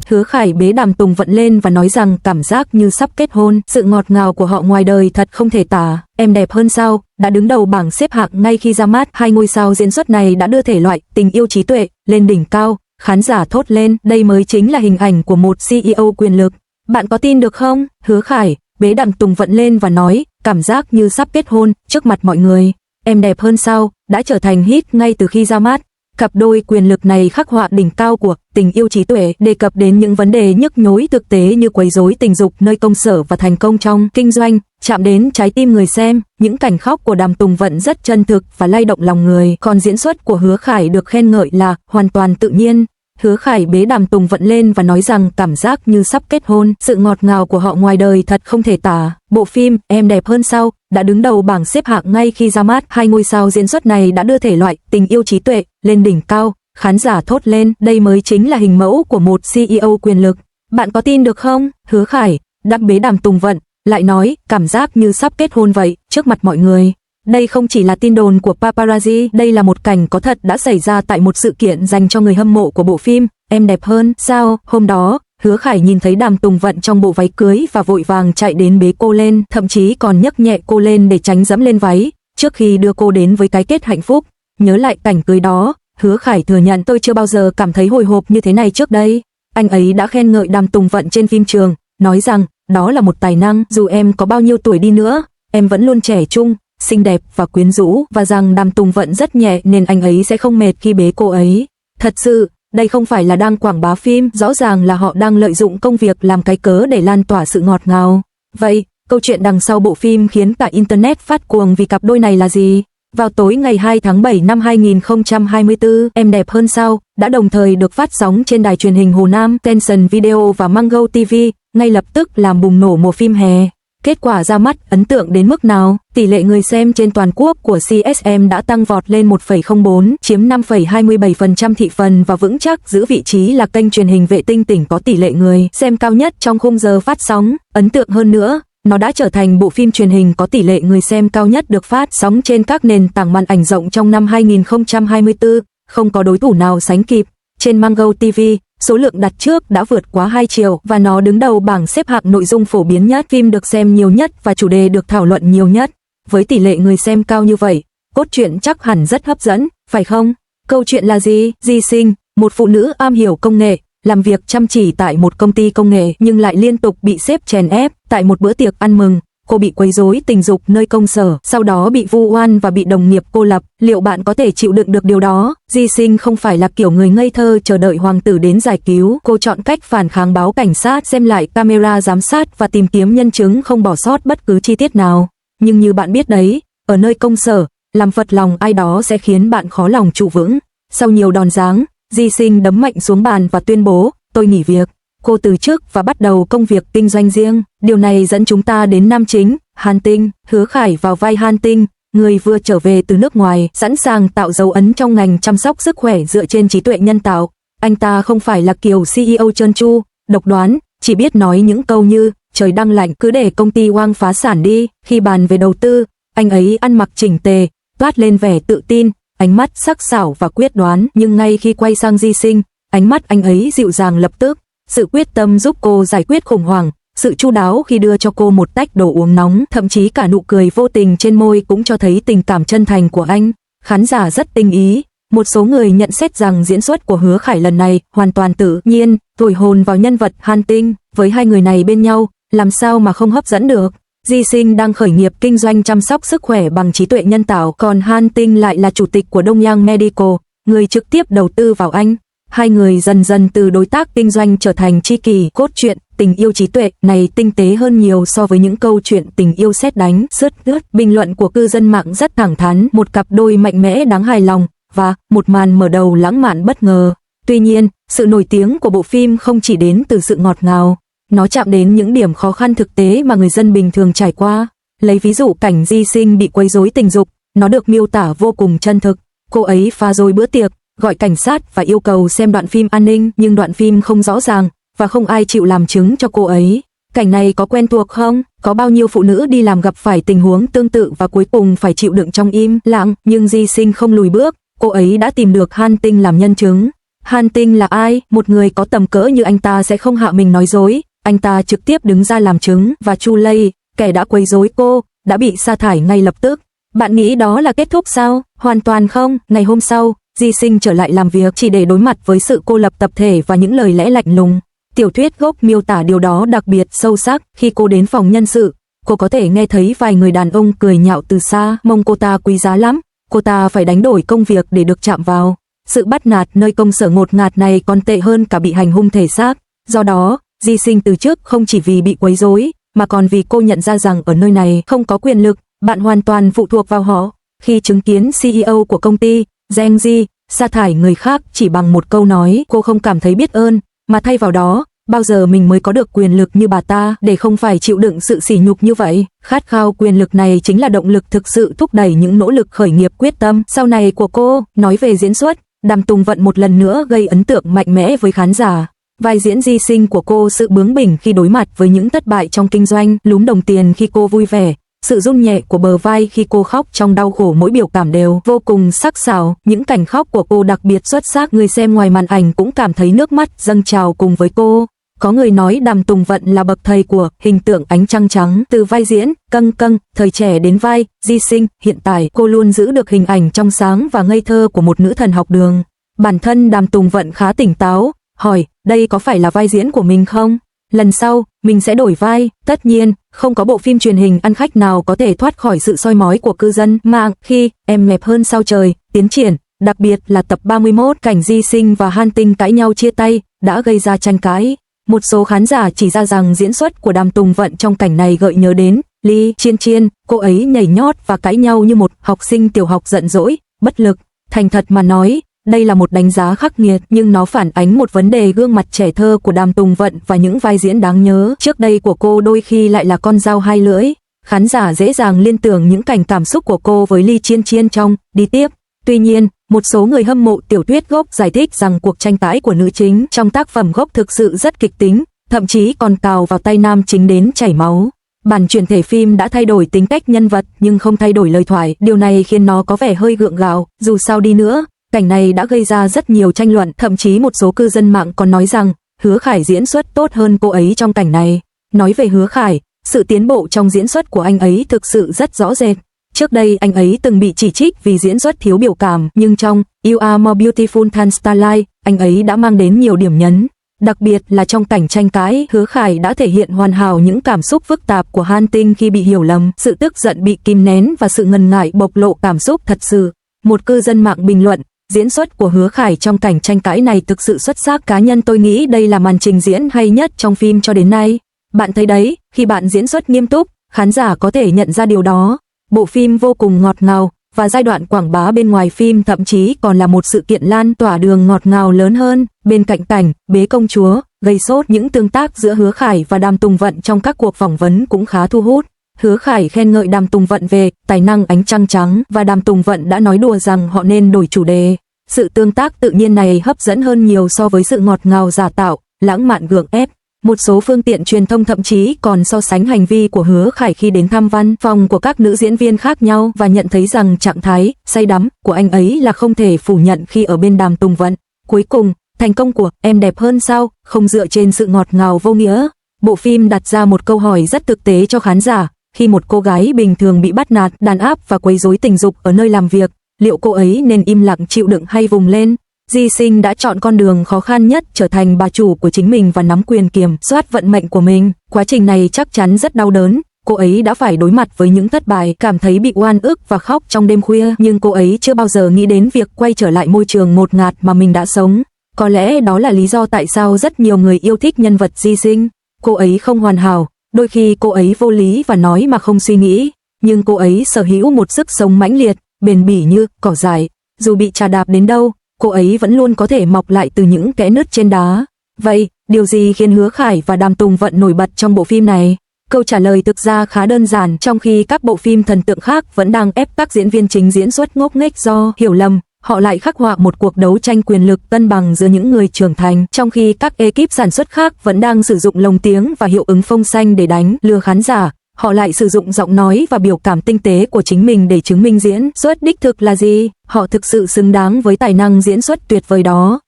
Hứa Khải bế Đàm Tùng Vận lên và nói rằng cảm giác như sắp kết hôn, sự ngọt ngào của họ ngoài đời thật không thể tả. Em đẹp hơn sao, đã đứng đầu bảng xếp hạng ngay khi ra mắt. Hai ngôi sao diễn xuất này đã đưa thể loại tình yêu trí tuệ lên đỉnh cao. Khán giả thốt lên, đây mới chính là hình ảnh của một CEO quyền lực. Bạn có tin được không? Hứa Khải bế Đàm Tùng Vận lên và nói, cảm giác như sắp kết hôn trước mặt mọi người. Em đẹp hơn sao, đã trở thành hit ngay từ khi ra mắt. Cặp đôi quyền lực này khắc họa đỉnh cao của tình yêu trí tuệ, đề cập đến những vấn đề nhức nhối thực tế như quấy rối tình dục nơi công sở và thành công trong kinh doanh, chạm đến trái tim người xem. Những cảnh khóc của Đàm Tùng Vận rất chân thực và lay động lòng người, còn diễn xuất của Hứa Khải được khen ngợi là hoàn toàn tự nhiên. Hứa Khải bế Đàm Tùng Vận lên và nói rằng cảm giác như sắp kết hôn, sự ngọt ngào của họ ngoài đời thật không thể tả. Bộ phim Em đẹp hơn sao đã đứng đầu bảng xếp hạng ngay khi ra mắt. Hai ngôi sao diễn xuất này đã đưa thể loại tình yêu trí tuệ lên đỉnh cao. Khán giả thốt lên, đây mới chính là hình mẫu của một CEO quyền lực. Bạn có tin được không? Hứa Khải đắp bế Đàm Tùng Vận lại nói, cảm giác như sắp kết hôn vậy trước mặt mọi người. Đây không chỉ là tin đồn của paparazzi, đây là một cảnh có thật đã xảy ra tại một sự kiện dành cho người hâm mộ của bộ phim Em đẹp hơn sao. Hôm đó, Hứa Khải nhìn thấy Đàm Tùng Vận trong bộ váy cưới và vội vàng chạy đến bế cô lên, thậm chí còn nhấc nhẹ cô lên để tránh dẫm lên váy, trước khi đưa cô đến với cái kết hạnh phúc. Nhớ lại cảnh cưới đó, Hứa Khải thừa nhận, tôi chưa bao giờ cảm thấy hồi hộp như thế này trước đây. Anh ấy đã khen ngợi Đàm Tùng Vận trên phim trường, nói rằng đó là một tài năng, dù em có bao nhiêu tuổi đi nữa, em vẫn luôn trẻ trung, xinh đẹp và quyến rũ, và rằng Đàm Tùng Vận rất nhẹ nên anh ấy sẽ không mệt khi bế cô ấy. Thật sự, đây không phải là đang quảng bá phim, rõ ràng là họ đang lợi dụng công việc làm cái cớ để lan tỏa sự ngọt ngào. Vậy, câu chuyện đằng sau bộ phim khiến cả Internet phát cuồng vì cặp đôi này là gì? Vào tối ngày 2 tháng 7 năm 2024, Em đẹp hơn sao đã đồng thời được phát sóng trên đài truyền hình Hồ Nam, Tension Video và Mango TV, ngay lập tức làm bùng nổ mùa phim hè. Kết quả ra mắt ấn tượng đến mức nào? Tỷ lệ người xem trên toàn quốc của CSM đã tăng vọt lên 1,04, chiếm 5,27% thị phần và vững chắc giữ vị trí là kênh truyền hình vệ tinh tỉnh có tỷ lệ người xem cao nhất trong khung giờ phát sóng. Ấn tượng hơn nữa, nó đã trở thành bộ phim truyền hình có tỷ lệ người xem cao nhất được phát sóng trên các nền tảng màn ảnh rộng trong năm 2024, không có đối thủ nào sánh kịp. Trên Mango TV, số lượng đặt trước đã vượt quá 2 triệu và nó đứng đầu bảng xếp hạng nội dung phổ biến nhất, phim được xem nhiều nhất và chủ đề được thảo luận nhiều nhất. Với tỷ lệ người xem cao như vậy, cốt truyện chắc hẳn rất hấp dẫn, phải không? Câu chuyện là gì? Di Sinh, một phụ nữ am hiểu công nghệ, làm việc chăm chỉ tại một công ty công nghệ nhưng lại liên tục bị sếp chèn ép. Tại một bữa tiệc ăn mừng, cô bị quấy rối tình dục nơi công sở, sau đó bị vu oan và bị đồng nghiệp cô lập. Liệu bạn có thể chịu đựng được điều đó? Di Sinh không phải là kiểu người ngây thơ chờ đợi hoàng tử đến giải cứu. Cô chọn cách phản kháng, báo cảnh sát, xem lại camera giám sát và tìm kiếm nhân chứng, không bỏ sót bất cứ chi tiết nào. Nhưng như bạn biết đấy, ở nơi công sở, làm phật lòng ai đó sẽ khiến bạn khó lòng trụ vững. Sau nhiều đòn giáng, Di Sinh đấm mạnh xuống bàn và tuyên bố, tôi nghỉ việc. Cô từ chức và bắt đầu công việc kinh doanh riêng. Điều này dẫn chúng ta đến nam chính, Han Tinh. Hứa Khải vào vai Han Tinh, người vừa trở về từ nước ngoài, sẵn sàng tạo dấu ấn trong ngành chăm sóc sức khỏe dựa trên trí tuệ nhân tạo. Anh ta không phải là kiểu CEO trơn tru, độc đoán, chỉ biết nói những câu như trời đang lạnh cứ để công ty Wang phá sản đi. Khi bàn về đầu tư, anh ấy ăn mặc chỉnh tề, toát lên vẻ tự tin, ánh mắt sắc sảo và quyết đoán. Nhưng ngay khi quay sang Di Sinh, ánh mắt anh ấy dịu dàng lập tức. Sự quyết tâm giúp cô giải quyết khủng hoảng, sự chu đáo khi đưa cho cô một tách đồ uống nóng, thậm chí cả nụ cười vô tình trên môi cũng cho thấy tình cảm chân thành của anh. Khán giả rất tinh ý. Một số người nhận xét rằng diễn xuất của Hứa Khải lần này hoàn toàn tự nhiên, thổi hồn vào nhân vật Han Tinh. Với hai người này bên nhau, làm sao mà không hấp dẫn được? Di Sinh đang khởi nghiệp kinh doanh chăm sóc sức khỏe bằng trí tuệ nhân tạo, còn Han Tinh lại là chủ tịch của Đông Yang Medical, người trực tiếp đầu tư vào anh. Hai người dần dần từ đối tác kinh doanh trở thành tri kỷ. Cốt truyện tình yêu trí tuệ này tinh tế hơn nhiều so với những câu chuyện tình yêu sét đánh sướt mướt. Bình luận của cư dân mạng rất thẳng thắn, một cặp đôi mạnh mẽ đáng hài lòng và một màn mở đầu lãng mạn bất ngờ. Tuy nhiên, sự nổi tiếng của bộ phim không chỉ đến từ sự ngọt ngào, nó chạm đến những điểm khó khăn thực tế mà người dân bình thường trải qua. Lấy ví dụ cảnh Di Sinh bị quấy rối tình dục, nó được miêu tả vô cùng chân thực. Cô ấy phá rối bữa tiệc, gọi cảnh sát và yêu cầu xem đoạn phim an ninh, nhưng đoạn phim không rõ ràng và không ai chịu làm chứng cho cô ấy. Cảnh này có quen thuộc không? Có bao nhiêu phụ nữ đi làm gặp phải tình huống tương tự và cuối cùng phải chịu đựng trong im lặng, nhưng Di Sinh không lùi bước, cô ấy đã tìm được Han Tinh làm nhân chứng. Hàn Tinh là ai? Một người có tầm cỡ như anh ta sẽ không hạ mình nói dối. Anh ta trực tiếp đứng ra làm chứng, và Chu Lây, kẻ đã quấy rối cô, đã bị sa thải ngay lập tức. Bạn nghĩ đó là kết thúc sao? Hoàn toàn không. Ngày hôm sau, Di Sinh trở lại làm việc chỉ để đối mặt với sự cô lập tập thể và những lời lẽ lạnh lùng. Tiểu thuyết gốc miêu tả điều đó đặc biệt sâu sắc. Khi cô đến phòng nhân sự, cô có thể nghe thấy vài người đàn ông cười nhạo từ xa. Mông cô ta quý giá lắm, cô ta phải đánh đổi công việc để được chạm vào. Sự bắt nạt nơi công sở ngột ngạt này còn tệ hơn cả bị hành hung thể xác. Do đó, Di Sinh từ chức không chỉ vì bị quấy rối, mà còn vì cô nhận ra rằng ở nơi này không có quyền lực, bạn hoàn toàn phụ thuộc vào họ. Khi chứng kiến CEO của công ty, Zheng Ji, sa thải người khác chỉ bằng một câu nói, cô không cảm thấy biết ơn, mà thay vào đó, bao giờ mình mới có được quyền lực như bà ta để không phải chịu đựng sự sỉ nhục như vậy. Khát khao quyền lực này chính là động lực thực sự thúc đẩy những nỗ lực khởi nghiệp quyết tâm sau này của cô. Nói về diễn xuất, Đàm Tùng Vận một lần nữa gây ấn tượng mạnh mẽ với khán giả. Vai diễn Di Sinh của cô, sự bướng bỉnh khi đối mặt với những thất bại trong kinh doanh, lúm đồng tiền khi cô vui vẻ, sự run nhẹ của bờ vai khi cô khóc trong đau khổ, mỗi biểu cảm đều vô cùng sắc sảo. Những cảnh khóc của cô đặc biệt xuất sắc, người xem ngoài màn ảnh cũng cảm thấy nước mắt dâng trào cùng với cô. Có người nói Đàm Tùng Vận là bậc thầy của hình tượng ánh trăng trắng. Từ vai diễn Căng Căng thời trẻ đến vai Di Sinh hiện tại, cô luôn giữ được hình ảnh trong sáng và ngây thơ của một nữ thần học đường. Bản thân Đàm Tùng Vận khá tỉnh táo, hỏi đây có phải là vai diễn của mình không? Lần sau, mình sẽ đổi vai. Tất nhiên, không có bộ phim truyền hình ăn khách nào có thể thoát khỏi sự soi mói của cư dân mạng. Khi Em đẹp hơn sao trời tiến triển, đặc biệt là tập 31, cảnh Di Sinh và Han Tinh cãi nhau chia tay, đã gây ra tranh cãi. Một số khán giả chỉ ra rằng diễn xuất của Đàm Tùng Vận trong cảnh này gợi nhớ đến Lee Chiên Chiên, cô ấy nhảy nhót và cãi nhau như một học sinh tiểu học giận dỗi, bất lực. Thành thật mà nói, đây là một đánh giá khắc nghiệt, nhưng nó phản ánh một vấn đề: gương mặt trẻ thơ của Đàm Tùng Vận và những vai diễn đáng nhớ trước đây của cô đôi khi lại là con dao hai lưỡi. Khán giả dễ dàng liên tưởng những cảnh cảm xúc của cô với Lee Chiên Chiên trong Đi Tiếp. Tuy nhiên, một số người hâm mộ tiểu thuyết gốc giải thích rằng cuộc tranh cãi của nữ chính trong tác phẩm gốc thực sự rất kịch tính, thậm chí còn cào vào tay nam chính đến chảy máu. Bản chuyển thể phim đã thay đổi tính cách nhân vật nhưng không thay đổi lời thoại, điều này khiến nó có vẻ hơi gượng gạo. Dù sao đi nữa, cảnh này đã gây ra rất nhiều tranh luận, thậm chí một số cư dân mạng còn nói rằng Hứa Khải diễn xuất tốt hơn cô ấy trong cảnh này. Nói về Hứa Khải, sự tiến bộ trong diễn xuất của anh ấy thực sự rất rõ rệt. Trước đây anh ấy từng bị chỉ trích vì diễn xuất thiếu biểu cảm, nhưng trong You Are More Beautiful Than Starlight, anh ấy đã mang đến nhiều điểm nhấn. Đặc biệt là trong cảnh tranh cãi, Hứa Khải đã thể hiện hoàn hảo những cảm xúc phức tạp của Han Tinh khi bị hiểu lầm, sự tức giận bị kìm nén và sự ngần ngại bộc lộ cảm xúc thật sự. Một cư dân mạng bình luận, diễn xuất của Hứa Khải trong cảnh tranh cãi này thực sự xuất sắc. Cá nhân tôi nghĩ đây là màn trình diễn hay nhất trong phim cho đến nay. Bạn thấy đấy, khi bạn diễn xuất nghiêm túc, khán giả có thể nhận ra điều đó. Bộ phim vô cùng ngọt ngào, và giai đoạn quảng bá bên ngoài phim thậm chí còn là một sự kiện lan tỏa đường ngọt ngào lớn hơn. Bên cạnh cảnh bế công chúa gây sốt, những tương tác giữa Hứa Khải và Đàm Tùng Vận trong các cuộc phỏng vấn cũng khá thu hút. Hứa Khải khen ngợi Đàm Tùng Vận về tài năng ánh trăng trắng, và Đàm Tùng Vận đã nói đùa rằng họ nên đổi chủ đề. Sự tương tác tự nhiên này hấp dẫn hơn nhiều so với sự ngọt ngào giả tạo, lãng mạn gượng ép. Một số phương tiện truyền thông thậm chí còn so sánh hành vi của Hứa Khải khi đến thăm văn phòng của các nữ diễn viên khác nhau, và nhận thấy rằng trạng thái say đắm của anh ấy là không thể phủ nhận khi ở bên Đàm Tùng Vận. Cuối cùng, thành công của Em đẹp hơn sao không dựa trên sự ngọt ngào vô nghĩa. Bộ phim đặt ra một câu hỏi rất thực tế cho khán giả: khi một cô gái bình thường bị bắt nạt, đàn áp và quấy rối tình dục ở nơi làm việc, liệu cô ấy nên im lặng chịu đựng hay vùng lên? Di Sinh đã chọn con đường khó khăn nhất, trở thành bà chủ của chính mình và nắm quyền kiểm soát vận mệnh của mình. Quá trình này chắc chắn rất đau đớn. Cô ấy đã phải đối mặt với những thất bại, cảm thấy bị oan ức và khóc trong đêm khuya, nhưng cô ấy chưa bao giờ nghĩ đến việc quay trở lại môi trường ngột ngạt mà mình đã sống. Có lẽ đó là lý do tại sao rất nhiều người yêu thích nhân vật Di Sinh. Cô ấy không hoàn hảo, đôi khi cô ấy vô lý và nói mà không suy nghĩ, nhưng cô ấy sở hữu một sức sống mãnh liệt, bền bỉ như cỏ dại. Dù bị chà đạp đến đâu, cô ấy vẫn luôn có thể mọc lại từ những kẽ nứt trên đá. Vậy, điều gì khiến Hứa Khải và Đàm Tùng Vận nổi bật trong bộ phim này? Câu trả lời thực ra khá đơn giản. Trong khi các bộ phim thần tượng khác vẫn đang ép các diễn viên chính diễn xuất ngốc nghếch do hiểu lầm, họ lại khắc họa một cuộc đấu tranh quyền lực cân bằng giữa những người trưởng thành. Trong khi các ekip sản xuất khác vẫn đang sử dụng lồng tiếng và hiệu ứng phông xanh để đánh lừa khán giả, họ lại sử dụng giọng nói và biểu cảm tinh tế của chính mình để chứng minh diễn xuất đích thực là gì. Họ thực sự xứng đáng với tài năng diễn xuất tuyệt vời đó.